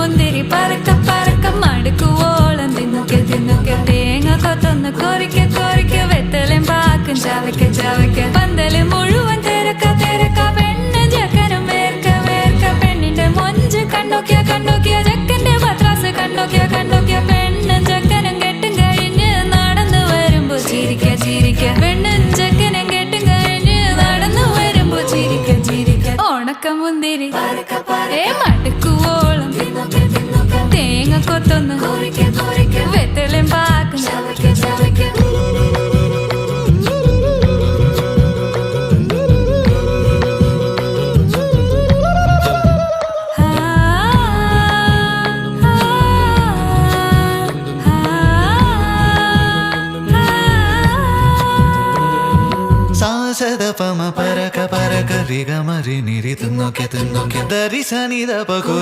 മുന്തിരി പറക്ക പറക്ക മടുക്കുവോളം തിന്നുക്കെ തിന്നുക്കെ തേങ്ങ കൊത്തൊന്ന് കൊറിക്ക കൊറിക്ക വെത്തലും പാക്കും ചവയ്ക്ക ചവയ്ക്ക പന്തല് മുഴുവൻ തിരക്ക തിരക്ക പെണ്ണ് ജക്കനും വേർക്ക വേർക്ക പെണ്ണിന്റെ മൊഞ്ച് കണ്ടോക്കിയ കണ്ടോക്കിയ ജക്കന്റെ പത്രാസ് കണ്ടോക്കിയ കണ്ടോക്കിയ പെണ്ണും ജക്കനും കെട്ടും കഴിഞ്ഞ് നടന്നു വരുമ്പോ ചിരിക്ക ചിരിക്ക പെണ്ണും ജക്കനും കെട്ടും കഴിഞ്ഞ് നടന്നു വരുമ്പോ ചിരിക്ക ചിരിക്ക ഉണക്ക മുന്തിരി മടുക്കുവോളം തേങ്ങ കൊത്തൊന്ന് വെത്തലും പാക്കും സാസദപമ പരക പരക രിഗമരി നിരി തിന്നൊക്കെ തിന്നൊക്കെ ദരി സനിദ പകു